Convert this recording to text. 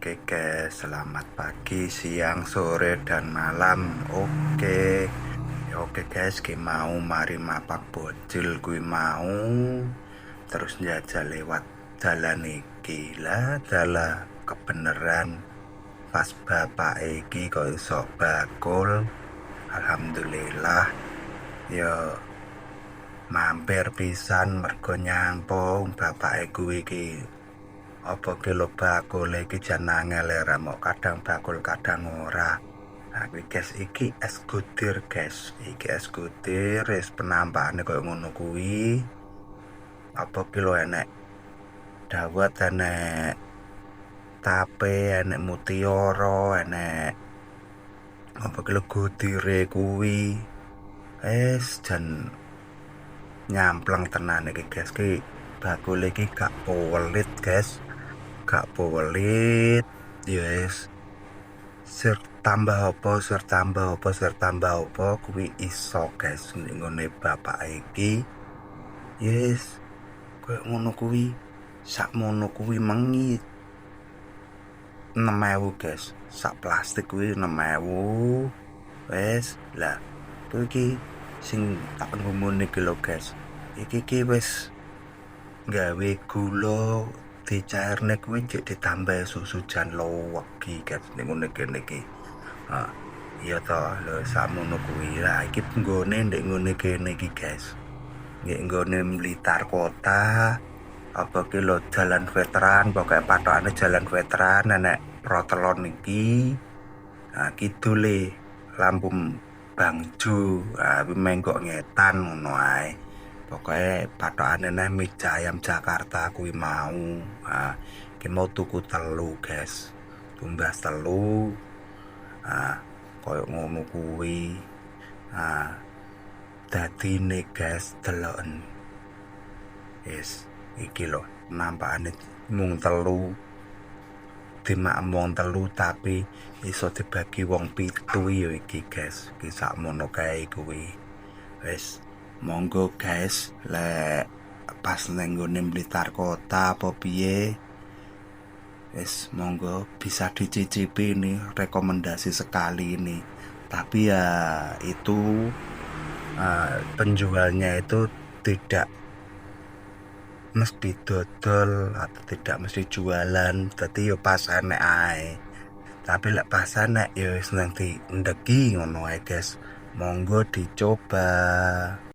Oke guys, selamat pagi, siang, sore, dan malam. Oke guys, ki mau mari mapak bocil kui mau terus njajal lewat jalan iki lah, dalah kebeneran pas bapak iki kok iso bakul. Alhamdulillah ya mampir pisan mergo nyampung bapak kuwi iki. Apa kilo bakul iki jan angel mok kadang bakul kadang ora. Nah kuwi guys, iki es kutir guys. Iki es kutir wis penampakane koyo ngono kuwi. Apa kilo enek dawet, enek tape, enek mutiara, enek apa kilo gutire kuwi. Jan nyampleng tenan iki guys. Ki bakul iki gak pewelit guys. Gak pewelit, yes. Sir tambah apa kuwi iso guys ngene bapak iki. Yes. Koyo ngono kuwi. Sakmono kuwi mengi 6.000 guys. Sak plastik kuwi 6.000. Wes, lah kuwi sing tak ngomongne iki lho guys. Iki wis gawe gula dicairne kuwi cek ditambah susu jan lowegi guys ning ngene kene iki. Iya to, lho samono kuwi. Lah iki nggone ndek ngene kene iki guys. Nggih nggone Blitar Kota. Apa ki lho Jalan Veteran, pokoke patokane Jalan Veteran enek protelon iki. Kidule lampu Bangjo. Menggok ngetan ngono ae. Pokoke patokane neh Meja Ayam Jakarta kuwi mau. Ki mau tuku telu guys. Tumbas telu. Koyo ngono kuwi. Dadine guys deloken. Yes, iki lho nampakane mung telu. Dimakmong telu tapi iso dibagi wong 7 ya iki guys. Ki sakmono kae kuwi. Wis monggo guys, lek pas nang nggone Blitar Kota apa piye, wis monggo bisa dicicipi nih, rekomendasi sekali ini. Tapi ya itu penjualnya itu tidak mesti dodol atau tidak mesti jualan, dadi yo pas enek ae. Tapi lek pas enek yo wis nanti ndeki ngono ae guys. Monggo dicoba.